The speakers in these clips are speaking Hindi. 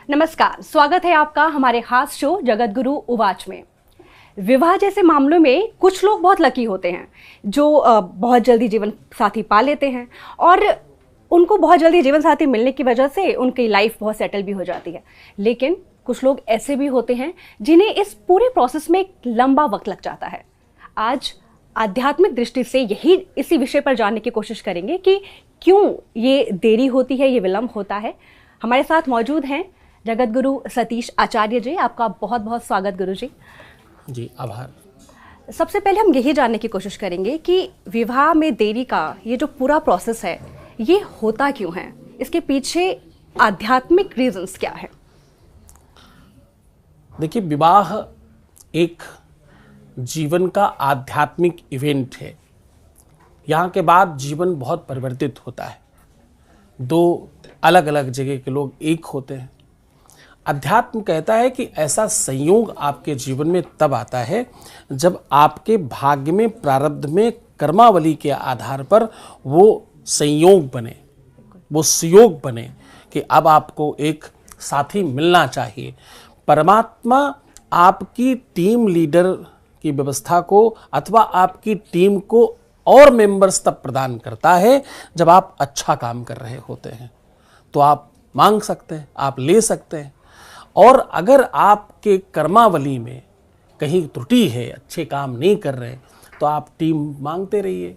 नमस्कार, स्वागत है आपका हमारे खास शो जगत गुरु उवाच में। विवाह जैसे मामलों में कुछ लोग बहुत लकी होते हैं जो बहुत जल्दी जीवन साथी पा लेते हैं और उनको बहुत जल्दी जीवन साथी मिलने की वजह से उनकी लाइफ बहुत सेटल भी हो जाती है। लेकिन कुछ लोग ऐसे भी होते हैं जिन्हें इस पूरे प्रोसेस में एक लंबा वक्त लग जाता है। आज आध्यात्मिक दृष्टि से इसी विषय पर जानने की कोशिश करेंगे कि क्यों ये देरी होती है, ये विलंब होता है। हमारे साथ मौजूद हैं जगत गुरु सतीश आचार्य जी। आपका बहुत बहुत स्वागत गुरु जी। जी आभार। सबसे पहले हम यही जानने की कोशिश करेंगे कि विवाह में देरी का ये जो पूरा प्रोसेस है ये होता क्यों है, इसके पीछे आध्यात्मिक रीजंस क्या है? देखिए, विवाह एक जीवन का आध्यात्मिक इवेंट है। यहाँ के बाद जीवन बहुत परिवर्तित होता है। दो अलग अलग जगह के लोग एक होते हैं। अध्यात्म कहता है कि ऐसा संयोग आपके जीवन में तब आता है जब आपके भाग्य में, प्रारब्ध में, कर्मावली के आधार पर वो संयोग बने, वो सुयोग बने कि अब आपको एक साथी मिलना चाहिए। परमात्मा आपकी टीम लीडर की व्यवस्था को अथवा आपकी टीम को और मेंबर्स तब प्रदान करता है जब आप अच्छा काम कर रहे होते हैं। तो आप मांग सकते हैं, आप ले सकते हैं। और अगर आपके कर्मावली में कहीं त्रुटि है, अच्छे काम नहीं कर रहे, तो आप टीम मांगते रहिए।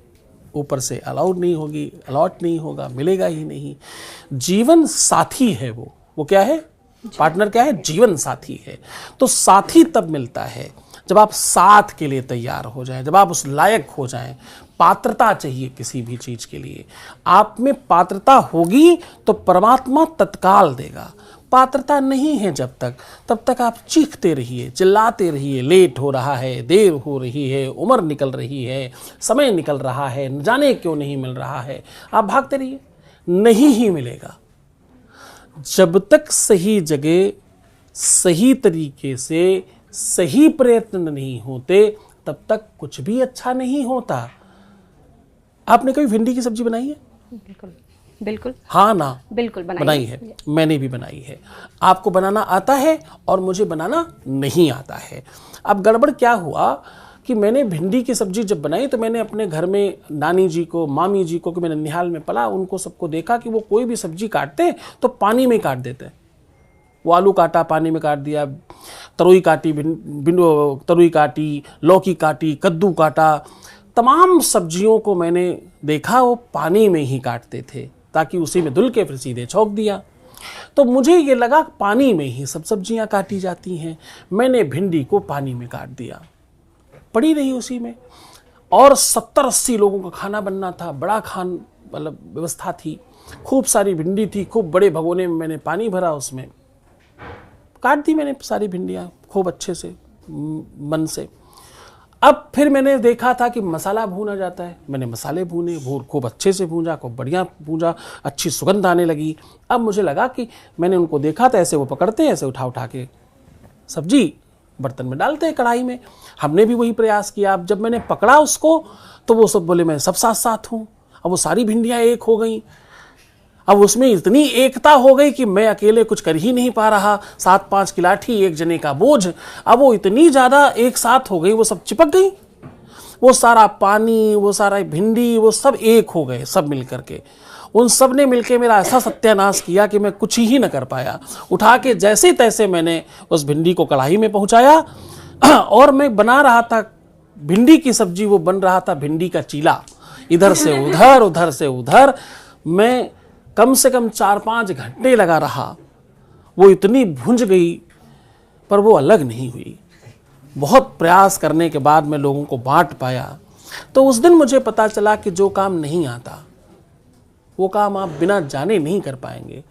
ऊपर से अलाउड नहीं होगी, अलॉट नहीं होगा, मिलेगा ही नहीं। जीवन साथी है वो क्या है? पार्टनर क्या है? जीवन साथी है। तो साथी तब मिलता है जब आप साथ के लिए तैयार हो जाएं, जब आप उस लायक हो जाएं। पात्रता चाहिए किसी भी चीज के लिए। आप में पात्रता होगी तो परमात्मा तत्काल देगा। पात्रता नहीं है जब तक, तब तक आप चीखते रहिए, चिल्लाते रहिए, लेट हो रहा है, देर हो रही है, उम्र निकल रही है, समय निकल रहा है, न जाने क्यों नहीं मिल रहा है। आप भागते रहिए, नहीं ही मिलेगा। जब तक सही जगह, सही तरीके से, सही प्रयत्न नहीं होते, तब तक कुछ भी अच्छा नहीं होता। आपने कभी भिंडी की सब्जी बनाई है? बिल्कुल बिल्कुल। हाँ ना? बिल्कुल बनाई है। मैंने भी बनाई है। आपको बनाना आता है और मुझे बनाना नहीं आता है। अब गड़बड़ क्या हुआ कि मैंने भिंडी की सब्जी जब बनाई तो मैंने अपने घर में नानी जी को, मामी जी को, कि मैं ननिहाल में पला, उनको सबको देखा कि वो कोई भी सब्जी काटते तो पानी में काट देते हैं। वो आलू काटा, पानी में काट दिया, तरुई काटी, तरुई काटी, लौकी काटी, कद्दू काटा, तमाम सब्जियों को मैंने देखा वो पानी में ही काटते थे ताकि उसी में धुल के फिर सीधे छौंक दिया। तो मुझे ये लगा पानी में ही सब सब्जियां काटी जाती हैं। मैंने भिंडी को पानी में काट दिया, पड़ी रही उसी में। और 70-80 लोगों का खाना बनना था, बड़ा मतलब व्यवस्था थी। खूब सारी भिंडी थी, खूब बड़े भगोने में मैंने पानी भरा, उसमें काट दी मैंने सारी भिंडियाँ खूब अच्छे से, मन से। अब फिर मैंने देखा था कि मसाला भूना जाता है। मैंने मसाले भूने, खूब अच्छे से भूंजा, खूब बढ़िया भूंजा, अच्छी सुगंध आने लगी। अब मुझे लगा कि मैंने उनको देखा था ऐसे वो पकड़ते हैं, ऐसे उठा के सब्जी बर्तन में डालते हैं, कढ़ाई में। हमने भी वही प्रयास किया। अब जब मैंने पकड़ा उसको तो वो सब बोले मैं सब साथ साथ हूँ। अब वो सारी भिंडियाँ एक हो गई। अब उसमें इतनी एकता हो गई कि मैं अकेले कुछ कर ही नहीं पा रहा। 7-5 की लाठी, एक जने का बोझ। अब वो इतनी ज्यादा एक साथ हो गई, वो सब चिपक गई। वो सारा पानी, वो सारा भिंडी, वो सब एक हो गए, सब मिल करके। उन सब ने मिलके मेरा ऐसा सत्यानाश किया कि मैं कुछ ही न कर पाया। उठा के जैसे तैसे मैंने उस भिंडी को कढ़ाई में पहुंचाया और मैं बना रहा था भिंडी की सब्जी। वो बन रहा था भिंडी का चीला, इधर से उधर, उधर से उधर। मैं कम से कम 4-5 घंटे लगा रहा। वो इतनी भुंज गई पर वो अलग नहीं हुई। बहुत प्रयास करने के बाद मैं लोगों को बांट पाया। तो उस दिन मुझे पता चला कि जो काम नहीं आता वो काम आप बिना जाने नहीं कर पाएंगे।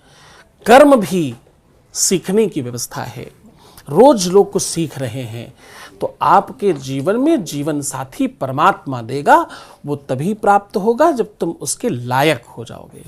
कर्म भी सीखने की व्यवस्था है। रोज लोग कुछ सीख रहे हैं। तो आपके जीवन में जीवन साथी परमात्मा देगा। वो तभी प्राप्त होगा जब तुम उसके लायक हो जाओगे।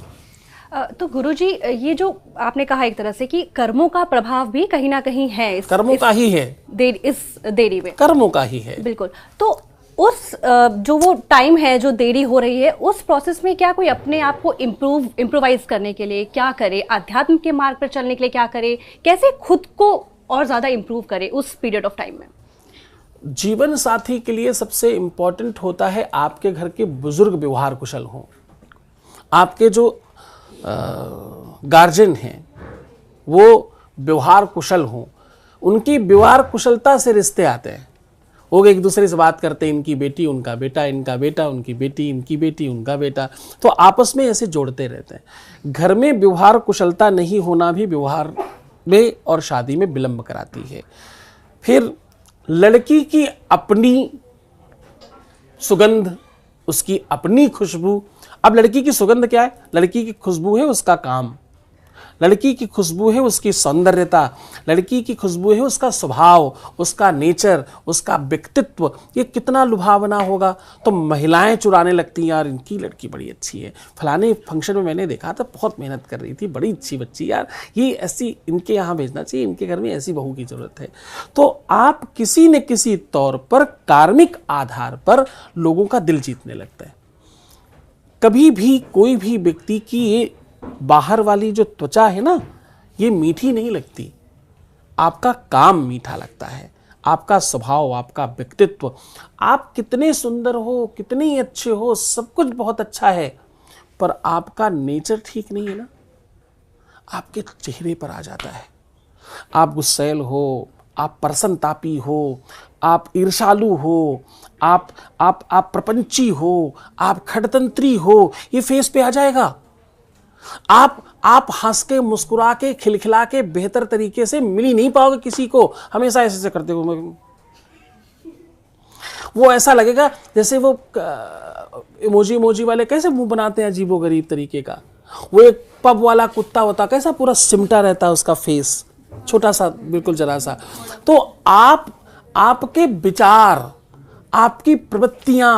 तो गुरुजी, ये जो आपने कहा एक तरह से कि कर्मों का प्रभाव भी कहीं ना कहीं है, कर्मों का ही है, इस देरी में कर्मों का ही है। बिल्कुल। तो उस जो वो टाइम है जो देरी हो रही है, उस प्रोसेस में क्या कोई अपने आप को इम्प्रोवाइज करने के लिए क्या करे, अध्यात्म के मार्ग पर चलने के लिए क्या करे, कैसे खुद को और ज़्यादा इम्प्रूव करे उस पीरियड ऑफ टाइम में? जीवन साथी के लिए सबसे इम्पॉर्टेंट होता है आपके घर के बुजुर्ग व्यवहार कुशल हों। आपके जो गार्जियन हैं वो व्यवहार कुशल हों। उनकी व्यवहार कुशलता से रिश्ते आते हैं। वो एक दूसरे से बात करते हैं, इनकी बेटी उनका बेटा, इनका बेटा उनकी बेटी, इनकी बेटी उनका बेटा, तो आपस में ऐसे जोड़ते रहते हैं। घर में व्यवहार कुशलता नहीं होना भी व्यवहार में और शादी में विलंब कराती है। फिर लड़की की अपनी सुगंध, उसकी अपनी खुशबू। अब लड़की की सुगंध क्या है? लड़की की खुशबू है उसका काम, लड़की की खुशबू है उसकी सौंदर्यता, लड़की की खुशबू है उसका स्वभाव, उसका नेचर, उसका व्यक्तित्व। ये कितना लुभावना होगा। तो महिलाएं चुराने लगती हैं, यार इनकी लड़की बड़ी अच्छी है, फलाने फंक्शन में मैंने देखा था, बहुत मेहनत कर रही थी, बड़ी अच्छी बच्ची, यार ये ऐसी इनके यहाँ भेजना चाहिए, इनके घर में ऐसी बहू की जरूरत है। तो आप किसी न किसी तौर पर कार्मिक आधार पर लोगों का दिल जीतने लगता है। कभी भी कोई भी व्यक्ति की ये बाहर वाली जो त्वचा है ना, ये मीठी नहीं लगती। आपका काम मीठा लगता है, आपका स्वभाव, आपका व्यक्तित्व। आप कितने सुंदर हो, कितने अच्छे हो, सब कुछ बहुत अच्छा है, पर आपका नेचर ठीक नहीं है ना, आपके चेहरे पर आ जाता है। आप गुस्सैल हो, आप प्रसन्नतापी हो, आप ईर्ष्यालु हो, आप प्रपंची हो, आप खड़तंत्री हो, ये फेस पे आ जाएगा। आप हंस के, मुस्कुरा के, खिलखिला के बेहतर तरीके से मिल ही नहीं पाओगे किसी को। हमेशा ऐसे करते हो, वो ऐसा लगेगा जैसे वो इमोजी वाले कैसे मुंह बनाते हैं अजीबोगरीब तरीके का। वो एक पब वाला कुत्ता होता, कैसा पूरा सिमटा रहता है उसका फेस, छोटा सा, बिल्कुल जरा सा। तो आपके विचार, आपकी प्रवृत्तियां,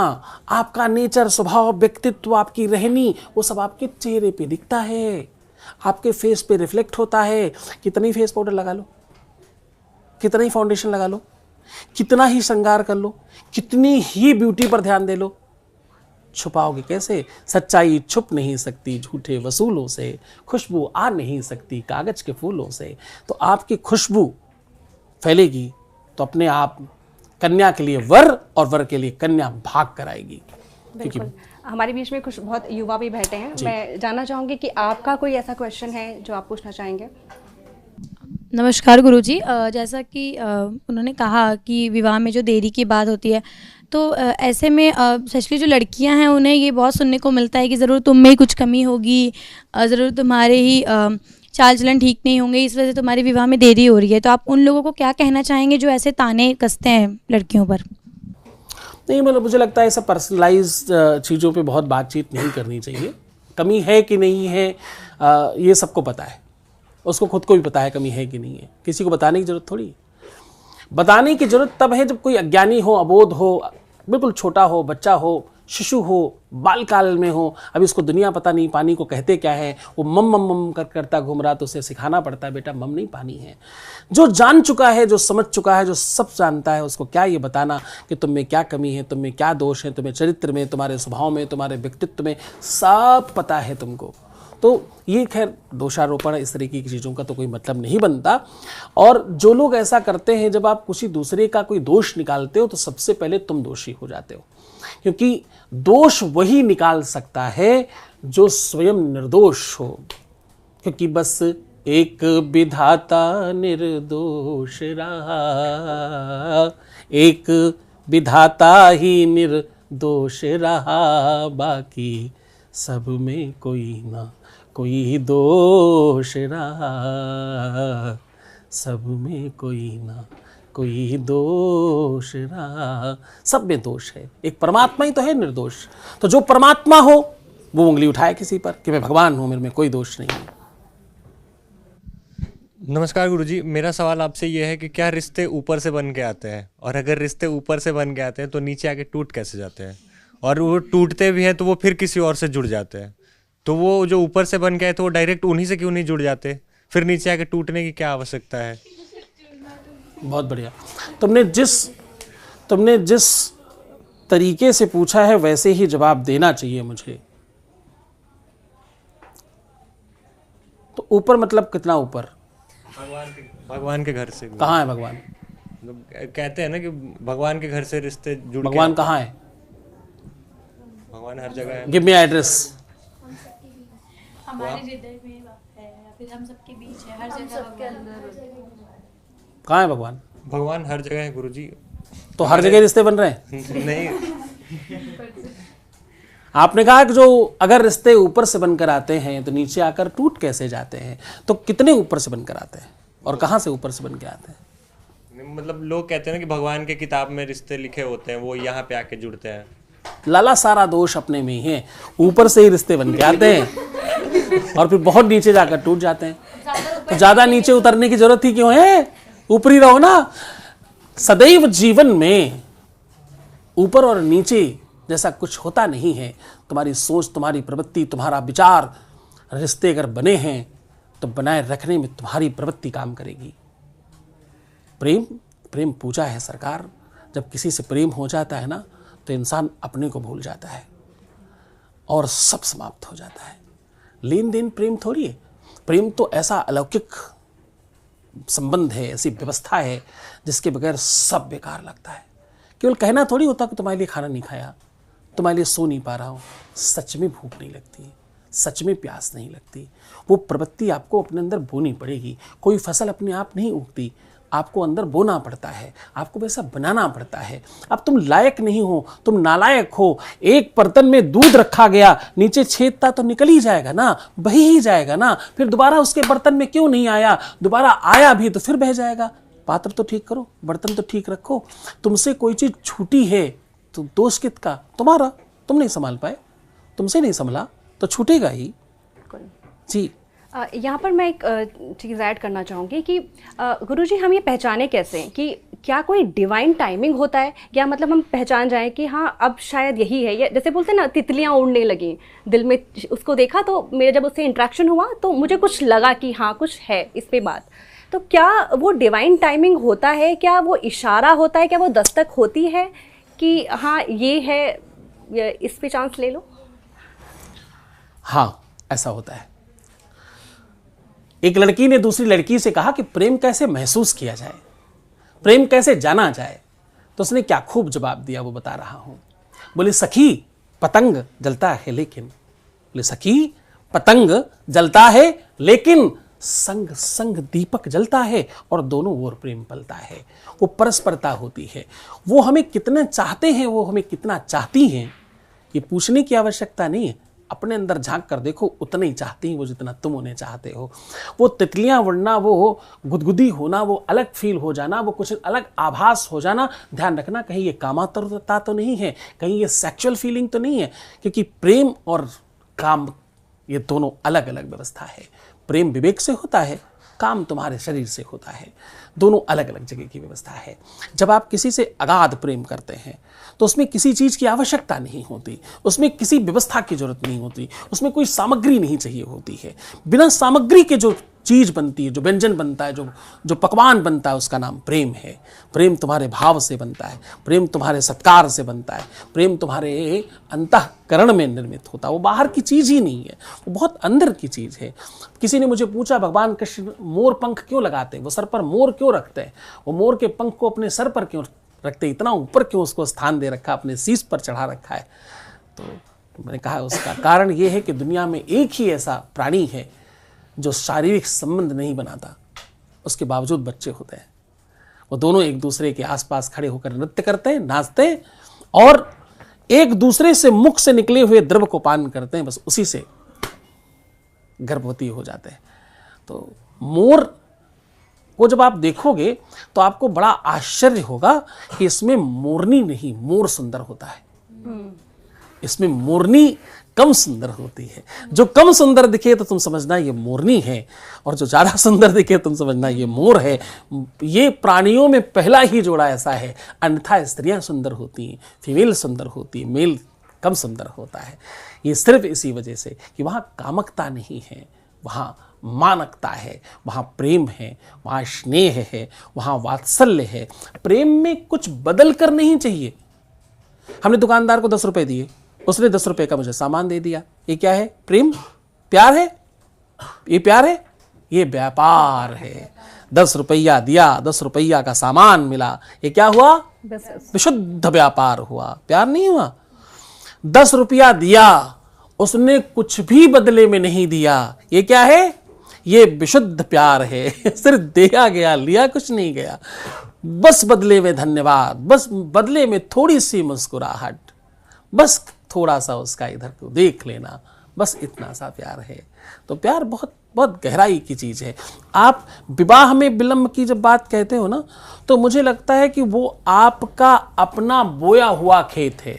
आपका नेचर, स्वभाव, व्यक्तित्व, आपकी रहनी, वो सब आपके चेहरे पे दिखता है, आपके फेस पे रिफ्लेक्ट होता है। कितना ही फेस पाउडर लगा लो, कितना ही फाउंडेशन लगा लो, कितना ही श्रृंगार कर लो, कितनी ही ब्यूटी पर ध्यान दे लो, छुपाओगे कैसे? सच्चाई छुप नहीं सकती झूठे वसूलों से, खुशबू आ नहीं सकती कागज के फूलों से। तो आपकी खुशबू फैलेगी तो अपने आप कन्या के लिए वर और वर के लिए कन्या भाग कर आएगी। बिल्कुल। हमारे बीच में कुछ बहुत युवा भी बैठे हैं, मैं जानना चाहूँगी कि आपका कोई ऐसा क्वेश्चन है जो आप पूछना चाहेंगे? नमस्कार गुरुजी। जैसा कि उन्होंने कहा कि विवाह में जो देरी की बात होती है, तो ऐसे में स्पेशली जो लड़कियां हैं उन्हें ये बहुत सुनने को मिलता है कि ज़रूर तुम में ही कुछ कमी होगी, ज़रूर तुम्हारे ही चाल चलन ठीक नहीं होंगे, इस वजह से तुम्हारे विवाह में देरी हो रही है। तो आप उन लोगों को क्या कहना चाहेंगे जो ऐसे ताने कसते हैं लड़कियों पर? नहीं, मतलब मुझे लगता है ऐसा पर्सनलाइज चीज़ों पे बहुत बातचीत नहीं करनी चाहिए। कमी है कि नहीं है ये सबको पता है, उसको खुद को भी पता है कमी है कि नहीं है, किसी को बताने की जरूरत थोड़ी। बताने की जरूरत तब है जब कोई अज्ञानी हो, अबोध हो, बिल्कुल छोटा हो, बच्चा हो, शिशु हो, बाल काल में हो, अभी उसको दुनिया पता नहीं पानी को कहते क्या है, वो मम मम मम करता घूम रहा, तो उसे सिखाना पड़ता है बेटा मम नहीं पानी है। जो जान चुका है, जो समझ चुका है, जो सब जानता है, उसको क्या ये बताना कि तुम में क्या कमी है, तुम में क्या दोष है, तुम्हें चरित्र में, तुम्हारे स्वभाव में, तुम्हारे व्यक्तित्व में सब पता है तुमको। तो ये खैर दोषारोपण इस तरीके की चीज़ों का तो कोई मतलब नहीं बनता। और जो लोग ऐसा करते हैं, जब आप किसी दूसरे का कोई दोष निकालते हो तो सबसे पहले तुम दोषी हो जाते हो, क्योंकि दोष वही निकाल सकता है जो स्वयं निर्दोष हो। क्योंकि बस एक विधाता निर्दोष रहा, एक विधाता ही निर्दोष रहा, बाकी सब में कोई ना कोई दोष रहा, सब में कोई ना कोई दोष रहा। सब में दोष है, एक परमात्मा ही तो है निर्दोष। तो जो परमात्मा हो वो उंगली उठाए किसी पर कि मैं भगवान हूं, मेरे में कोई दोष नहीं है। नमस्कार गुरुजी, मेरा सवाल आपसे यह है कि क्या रिश्ते ऊपर से बन के आते हैं, और अगर रिश्ते ऊपर से बन के आते हैं तो नीचे आके टूट कैसे जाते हैं, और वो टूटते भी हैं तो वो फिर किसी और से जुड़ जाते हैं, तो वो जो ऊपर से बन के आए तो वो डायरेक्ट उन्हीं से क्यों नहीं जुड़ जाते, फिर नीचे आके टूटने की क्या आवश्यकता है? बहुत बढ़िया। तुमने जिस तरीके से पूछा है वैसे ही जवाब देना चाहिए मुझे। तो ऊपर मतलब कितना ऊपर? भगवान के घर से। कहाँ है भगवान? कहते हैं ना कि भगवान के घर से रिश्ते जुड़। भगवान कहाँ है? भगवान हर जगह है। Give me address. हमारे हृदय में है, फिर हम सबके बीच है, हर जगह भगवान। कहाँ है भगवान? भगवान हर जगह है गुरुजी। तो हर जगह रिश्ते बन रहे हैं? नहीं, आपने कहा कि जो अगर रिश्ते ऊपर से बनकर आते हैं तो नीचे आकर टूट कैसे जाते हैं, तो कितने ऊपर से बनकर आते हैं और कहाँ से ऊपर से बन के आते हैं? मतलब लोग कहते हैं ना कि भगवान के किताब में रिश्ते लिखे होते हैं, वो यहाँ पे आके जुड़ते हैं। लाला सारा दोष अपने में ही है, ऊपर से ही रिश्ते बन के आते हैं और फिर बहुत नीचे जाकर टूट जाते हैं। तो ज्यादा नीचे उतरने की जरूरत ही क्यों है? ऊपरी रहो ना। सदैव जीवन में ऊपर और नीचे जैसा कुछ होता नहीं है। तुम्हारी सोच, तुम्हारी प्रवृत्ति, तुम्हारा विचार, रिश्ते अगर बने हैं तो बनाए रखने में तुम्हारी प्रवृत्ति काम करेगी। प्रेम पूजा है सरकार। जब किसी से प्रेम हो जाता है ना तो इंसान अपने को भूल जाता है और सब समाप्त हो जाता है। लेन देन प्रेम थोड़ी है। प्रेम तो ऐसा अलौकिक संबंध है, ऐसी व्यवस्था है जिसके बगैर सब बेकार लगता है। केवल कहना थोड़ी होता कि तुम्हारे लिए खाना नहीं खाया, तुम्हारे लिए सो नहीं पा रहा हूँ। सच में भूख नहीं लगती, सच में प्यास नहीं लगती। वो प्रवृत्ति आपको अपने अंदर बोनी पड़ेगी। कोई फसल अपने आप नहीं उगती, आपको अंदर बोना पड़ता है, आपको वैसा बनाना पड़ता है। अब तुम लायक नहीं हो, तुम नालायक हो। एक बर्तन में दूध रखा गया, नीचे छेद था तो निकल ही जाएगा ना, बह ही जाएगा ना। फिर दोबारा उसके बर्तन में क्यों नहीं आया? दोबारा आया भी तो फिर बह जाएगा। पात्र तो ठीक करो, बर्तन तो ठीक रखो। तुमसे कोई चीज छूटी है तो दोष किसका? तुम्हारा। तुम नहीं संभाल पाए, तुमसे नहीं संभला तो छूटेगा ही। जी, यहाँ पर मैं एक चीज़ ऐड करना चाहूँगी कि गुरुजी हम ये पहचाने कैसे कि क्या कोई डिवाइन टाइमिंग होता है, या मतलब हम पहचान जाएं कि हाँ अब शायद यही है। या जैसे बोलते हैं ना, तितलियाँ उड़ने लगी, दिल में उसको देखा तो मेरा जब उससे इंटरेक्शन हुआ तो मुझे कुछ लगा कि हाँ कुछ है इस पे बात। तो क्या वो डिवाइन टाइमिंग होता है? क्या वो इशारा होता है? क्या वो दस्तक होती है कि हाँ ये है, इस पे चांस ले लो? हाँ, ऐसा होता है। एक लड़की ने दूसरी लड़की से कहा कि प्रेम कैसे महसूस किया जाए, प्रेम कैसे जाना जाए। तो उसने क्या खूब जवाब दिया, वो बता रहा हूं। बोले, सखी पतंग जलता है लेकिन, बोले सखी पतंग जलता है लेकिन संग संग दीपक जलता है और दोनों ओर प्रेम पलता है। वो परस्परता होती है। वो हमें कितना चाहते हैं, वो हमें कितना चाहती हैं, ये पूछने की आवश्यकता नहीं है। अपने अंदर झांक कर देखो, उतना ही चाहती हैं वो जितना तुम उन्हें चाहते हो। वो तितलियां उड़ना, वो गुदगुदी होना, वो अलग फील हो जाना, वो कुछ अलग आभास हो जाना, ध्यान रखना कहीं ये कामातुरता तो नहीं है, कहीं ये सेक्सुअल फीलिंग तो नहीं है। क्योंकि प्रेम और काम ये दोनों अलग अलग व्यवस्था है। प्रेम विवेक से होता है, काम तुम्हारे शरीर से होता है। दोनों अलग अलग जगह की व्यवस्था है। जब आप किसी से अगाध प्रेम करते हैं तो उसमें किसी चीज़ की आवश्यकता नहीं होती, उसमें किसी व्यवस्था की जरूरत नहीं होती, उसमें कोई सामग्री नहीं चाहिए होती है। बिना सामग्री के जो चीज़ बनती है, जो व्यंजन बनता है, जो पकवान बनता है, उसका नाम प्रेम है। प्रेम तुम्हारे भाव से बनता है, प्रेम तुम्हारे सत्कार से बनता है, प्रेम तुम्हारे अंतःकरण में निर्मित होता है। वो बाहर की चीज़ ही नहीं है, वो बहुत अंदर की चीज़ है। किसी ने मुझे पूछा, भगवान कृष्ण मोर पंख क्यों लगाते हैं, वो सर पर मोर क्यों रखते हैं, वो मोर के पंख को अपने सर पर क्यों रखते, इतना ऊपर क्यों उसको स्थान दे रखा, अपने शीश पर चढ़ा रखा है? तो मैंने कहा उसका कारण ये है कि दुनिया में एक ही ऐसा प्राणी है जो शारीरिक संबंध नहीं बनाता, उसके बावजूद बच्चे होते हैं। वो दोनों एक दूसरे के आसपास खड़े होकर नृत्य करते हैं, नाचते हैं और एक दूसरे से मुख से निकले हुए द्रव को पान करते हैं, बस उसी से गर्भवती हो जाते हैं। तो मोर को जब आप देखोगे तो आपको बड़ा आश्चर्य होगा कि इसमें मोरनी नहीं, मोर सुंदर होता है। इसमें मोरनी कम सुंदर होती है। जो कम सुंदर दिखे तो तुम समझना ये मोरनी है, और जो ज़्यादा सुंदर दिखे तुम समझना ये मोर है। ये प्राणियों में पहला ही जोड़ा ऐसा है। अन्यथा स्त्रियां सुंदर होती हैं, फीमेल सुंदर होती है, मेल कम सुंदर होता है। ये सिर्फ इसी वजह से कि वहाँ कामकता नहीं है, वहाँ मानकता है, वहाँ प्रेम है, वहाँ स्नेह है, वहाँ वात्सल्य है। प्रेम में कुछ बदल कर नहीं चाहिए, हमने दुकानदार को 10 रुपए दिए, उसने 10 रुपए का मुझे सामान दे दिया। ये क्या है? प्रेम? प्यार है? ये प्यार है? ये व्यापार है। 10 रुपया दिया, 10 रुपया का सामान मिला, ये क्या हुआ? विशुद्ध व्यापार हुआ, प्यार नहीं हुआ। 10 रुपया दिया, उसने कुछ भी बदले में नहीं दिया, ये क्या है? ये विशुद्ध प्यार है। सिर्फ दिया गया, लिया कुछ नहीं गया, बस बदले में धन्यवाद, बस बदले में थोड़ी सी मुस्कुराहट, बस थोड़ा सा उसका इधर को देख लेना, बस इतना सा प्यार है। तो प्यार बहुत बहुत गहराई की चीज़ है। आप विवाह में विलंब की जब बात कहते हो ना, तो मुझे लगता है कि वो आपका अपना बोया हुआ खेत है।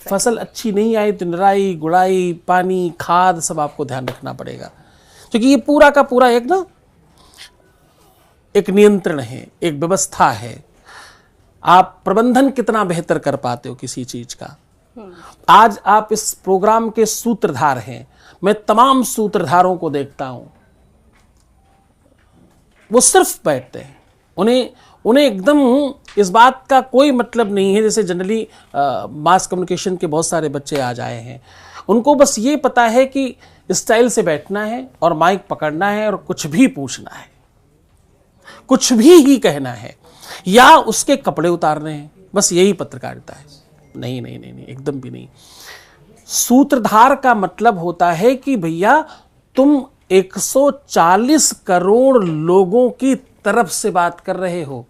फसल अच्छी नहीं आई तो निराई, गुड़ाई, पानी, खाद सब आपको ध्यान रखना पड़ेगा, क्योंकि ये पूरा का पूरा एक नियंत्रण है, एक व्यवस्था है। आप प्रबंधन कितना बेहतर कर पाते हो किसी चीज का। आज आप इस प्रोग्राम के सूत्रधार हैं। मैं तमाम सूत्रधारों को देखता हूं, वो सिर्फ बैठते हैं, उन्हें एकदम इस बात का कोई मतलब नहीं है। जैसे जनरली मास कम्युनिकेशन के बहुत सारे बच्चे आज आए हैं, उनको बस ये पता है कि स्टाइल से बैठना है और माइक पकड़ना है और कुछ भी पूछना है, कुछ भी ही कहना है, या उसके कपड़े उतारने हैं, बस यही पत्रकारिता है। नहीं नहीं नहीं नहीं, एकदम भी नहीं। सूत्रधार का मतलब होता है कि भैया तुम 140 करोड़ लोगों की तरफ से बात कर रहे हो।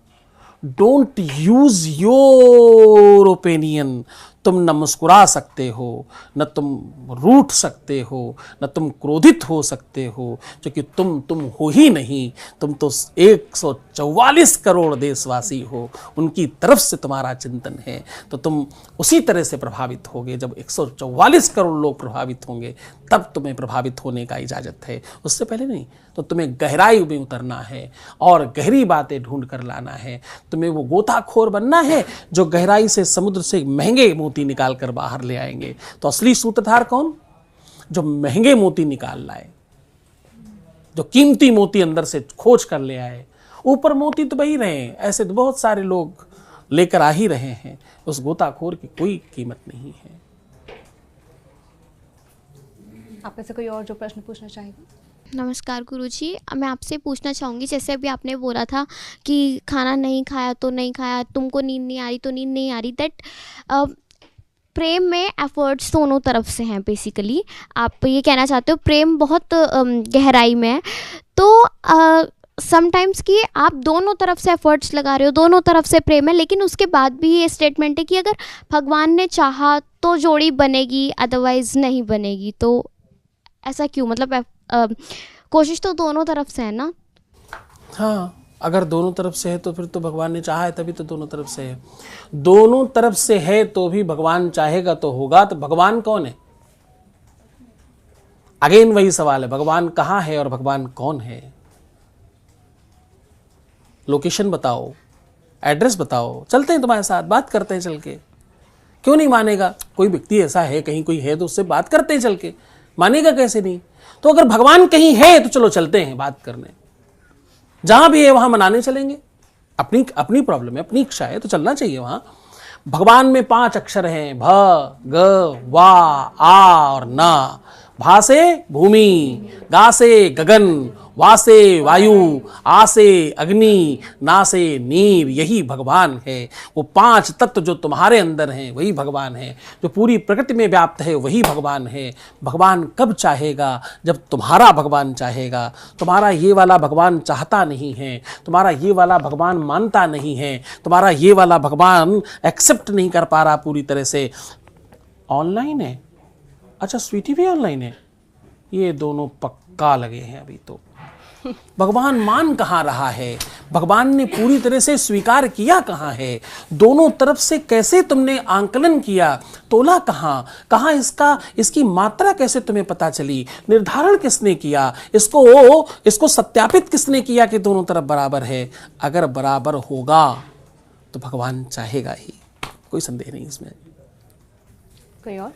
Don't use your opinion. तुम न मुस्कुरा सकते हो, न तुम रूठ सकते हो, न तुम क्रोधित हो सकते हो, क्योंकि तुम हो ही नहीं। तुम तो 144 करोड़ देशवासी हो, उनकी तरफ से तुम्हारा चिंतन है, तो तुम उसी तरह से प्रभावित होगे। जब 144 करोड़ लोग प्रभावित होंगे तब तुम्हें प्रभावित होने का इजाज़त है, उससे पहले नहीं। तो तुम्हें गहराई में उतरना है और गहरी बातें ढूंढ कर लाना है। तुम्हें वो गोताखोर बनना है जो गहराई से, समुद्र से महंगे मोती निकाल कर बाहर ले आएंगे। तो असली सूत्रधार कौन? जो महंगे मोती निकाल लाए, जो कीमती मोती अंदर से खोज कर ले आए। ऊपर मोती तो बही रहे हैं, ऐसे तो बहुत सारे लोग लेकर आ ही रहे हैं, उस गोताखोर की कोई कीमत नहीं है। आप में से कोई और जो प्रश्न पूछना चाहेगा? नमस्कार गुरुजी, मैं आपसे पूछना चाहूँगी, जैसे अभी आपने बोला था कि खाना नहीं खाया तो नहीं खाया, तुमको नींद नहीं आ रही तो नींद नहीं आ रही, दैट प्रेम में एफर्ट्स दोनों तरफ से हैं। बेसिकली आप ये कहना चाहते हो प्रेम बहुत गहराई में है, तो समटाइम्स कि आप दोनों तरफ से एफर्ट्स लगा रहे हो, दोनों तरफ से प्रेम है, लेकिन उसके बाद भी ये स्टेटमेंट है कि अगर भगवान ने चाहा तो जोड़ी बनेगी, अदरवाइज नहीं बनेगी। तो ऐसा क्यों? मतलब कोशिश तो दोनों तरफ से है ना? हाँ, अगर दोनों तरफ से है तो फिर तो भगवान ने चाहा है, तभी तो दोनों तरफ से है। दोनों तरफ से है तो भी भगवान चाहेगा तो होगा। तो भगवान कौन है? अगेन वही सवाल है, भगवान कहाँ है और भगवान कौन है? लोकेशन बताओ, एड्रेस बताओ, चलते हैं तुम्हारे साथ, बात करते हैं चल के। क्यों नहीं मानेगा? कोई व्यक्ति ऐसा है, कहीं कोई है तो उससे बात करते हैं चल के, मानेगा कैसे नहीं? तो अगर भगवान कहीं है तो चलो चलते हैं बात करने, जहां भी है वहां मनाने चलेंगे। अपनी प्रॉब्लम है, अपनी इच्छा है तो चलना चाहिए वहां। भगवान में 5 अक्षर हैं, भ, ग, वा, आ और ना। भा से भूमि, गा से गगन, वा से वायु, आ से अग्नि, ना से नीर, यही भगवान है। वो 5 तत्व जो तुम्हारे अंदर हैं वही भगवान है, जो पूरी प्रकृति में व्याप्त है वही भगवान है। भगवान कब चाहेगा? जब तुम्हारा भगवान चाहेगा। तुम्हारा ये वाला भगवान चाहता नहीं है, तुम्हारा ये वाला भगवान मानता नहीं है, तुम्हारा ये वाला भगवान एक्सेप्ट नहीं कर पा रहा पूरी तरह से। ऑनलाइन है, अच्छा स्वीटी भी ऑनलाइन है, ये दोनों पक्का लगे हैं अभी तो। भगवान मान कहाँ रहा है? भगवान ने पूरी तरह से स्वीकार किया कहाँ है? दोनों तरफ से कैसे तुमने आंकलन किया? तोला कहाँ इसकी मात्रा कैसे तुम्हें पता चली? निर्धारण किसने किया? इसको सत्यापित किसने किया कि दोनों तरफ बराबर है? अगर बराबर होगा तो भगवान चाहेगा ही, कोई संदेह नहीं इसमें। कोई और?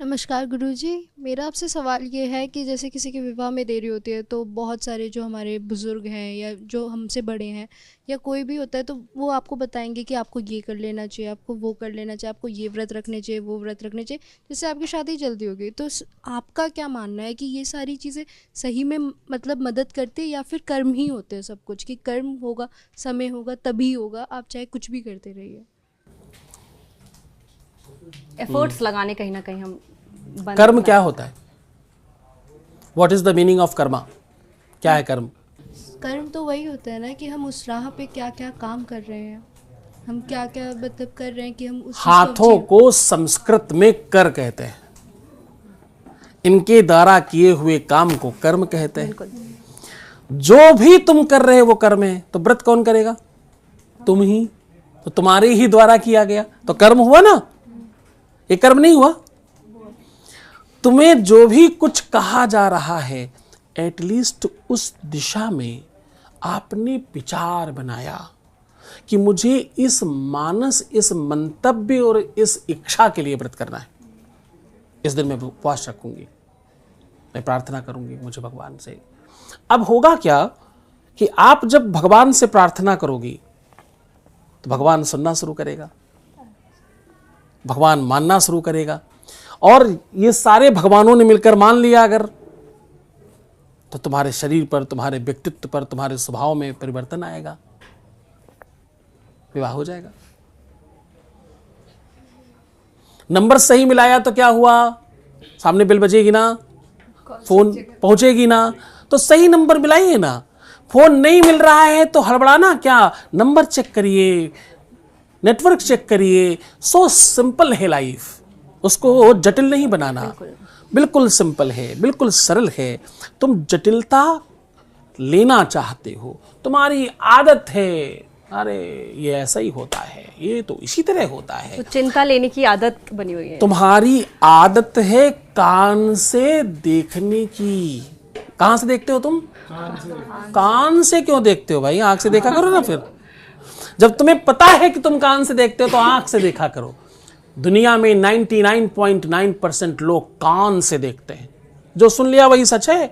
नमस्कार गुरुजी, मेरा आपसे सवाल ये है कि जैसे किसी के विवाह में देरी होती है तो बहुत सारे जो हमारे बुज़ुर्ग हैं या जो हमसे बड़े हैं या कोई भी होता है तो वो आपको बताएंगे कि आपको ये कर लेना चाहिए, आपको वो कर लेना चाहिए, आपको ये व्रत रखने चाहिए, वो व्रत रखने चाहिए, जिससे आपकी शादी जल्दी होगी। तो आपका क्या मानना है कि ये सारी चीज़ें सही में मतलब मदद करती है या फिर कर्म ही होते हैं सब कुछ, कि कर्म होगा, समय होगा, तभी होगा, आप चाहे कुछ भी करते रहिए? एफर्ट्स लगाने कहीं ना कहीं हम बंद कर्म करना क्या होता है? What is the meaning of Karma? क्या है कर्म? कर्म तो वही होता है ना कि हम उस राह पे क्या क्या काम कर रहे हैं, हम क्या क्या मतलब कर रहे हैं कि हम उस चीज़ को हाथों को संस्कृत में कर कहते हैं, इनके द्वारा किए हुए काम को कर्म कहते हैं। जो भी तुम कर रहे हो वो कर्म है। तो व्रत कौन करेगा? तुम ही। तो तुम्हारे ही द्वारा किया गया तो कर्म हुआ ना, ये कर्म नहीं हुआ? तुम्हें जो भी कुछ कहा जा रहा है एटलीस्ट उस दिशा में आपने विचार बनाया कि मुझे इस मानस, इस मंतव्य और इस इच्छा के लिए व्रत करना है। इस दिन मैं उपवास रखूंगी, मैं प्रार्थना करूंगी मुझे भगवान से। अब होगा क्या कि आप जब भगवान से प्रार्थना करोगी तो भगवान सुनना शुरू करेगा, भगवान मानना शुरू करेगा। और ये सारे भगवानों ने मिलकर मान लिया अगर, तो तुम्हारे शरीर पर, तुम्हारे व्यक्तित्व पर, तुम्हारे स्वभाव में परिवर्तन आएगा, विवाह हो जाएगा। नंबर सही मिलाया तो क्या हुआ? सामने बेल बजेगी ना, फोन पहुंचेगी ना, तो सही नंबर मिलाइए ना। फोन नहीं मिल रहा है तो हड़बड़ाना क्या? नंबर चेक करिए, नेटवर्क चेक करिए। सो सिंपल है लाइफ, उसको जटिल नहीं बनाना। बिल्कुल सिंपल है, बिल्कुल सरल है। तुम जटिलता लेना चाहते हो, तुम्हारी आदत है, अरे ये ऐसा ही होता है, ये तो इसी तरह होता है। तो चिंता लेने की आदत बनी हुई है। तुम्हारी आदत है कान से देखने की। कहां से देखते हो तुम? कान से क्यों देखते हो भाई? आंख से देखा करो ना। फिर जब तुम्हें पता है कि तुम कान से देखते हो तो आंख से देखा करो। दुनिया में 99.9% लोग कान से देखते हैं। जो सुन लिया वही सच है।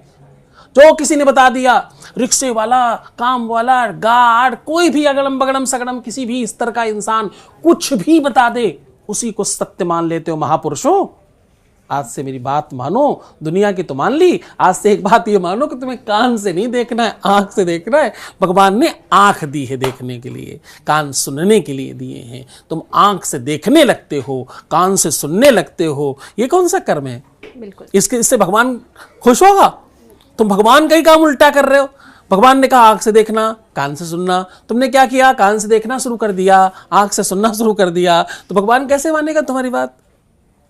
जो किसी ने बता दिया, रिक्शे वाला, काम वाला, गार्ड, कोई भी अगड़म बगड़म सगड़म किसी भी स्तर का इंसान कुछ भी बता दे, उसी को सत्य मान लेते हो महापुरुषों। आज से मेरी बात मानो, दुनिया की तो मान ली, आज से एक बात ये मानो कि तुम्हें कान से नहीं देखना है, आंख से देखना है। भगवान ने आंख दी है देखने के लिए, कान सुनने के लिए दिए हैं। तुम आंख से देखने लगते हो, कान से सुनने लगते हो, ये कौन सा कर्म है? बिल्कुल। इससे भगवान खुश होगा? तुम भगवान का ही काम उल्टा कर रहे हो। भगवान ने कहा आंख से देखना, कान से सुनना, तुमने क्या किया? कान से देखना शुरू कर दिया, आंख से सुनना शुरू कर दिया। तो भगवान कैसे मानेगा तुम्हारी बात?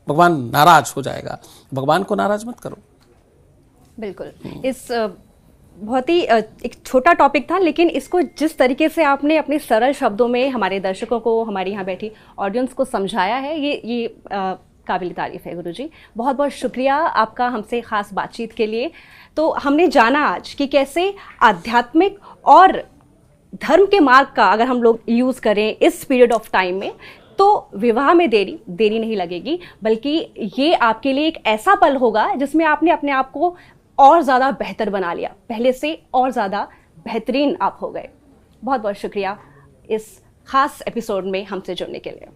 भगवान नाराज हो जाएगा। भगवान को नाराज मत करो। बिल्कुल। इस बहुत ही एक छोटा टॉपिक था, लेकिन इसको जिस तरीके से आपने अपने सरल शब्दों में हमारे दर्शकों को, हमारी यहाँ बैठी ऑडियंस को समझाया है, ये काबिल तारीफ है गुरुजी। बहुत बहुत शुक्रिया आपका हमसे ख़ास बातचीत के लिए। तो हमने जाना आज कि कैसे आध्यात्मिक और धर्म के मार्ग का अगर हम लोग यूज़ करें इस पीरियड ऑफ टाइम में, तो विवाह में देरी नहीं लगेगी, बल्कि ये आपके लिए एक ऐसा पल होगा जिसमें आपने अपने आप को और ज़्यादा बेहतर बना लिया, पहले से और ज़्यादा बेहतरीन आप हो गए। बहुत बहुत शुक्रिया इस खास एपिसोड में हमसे जुड़ने के लिए।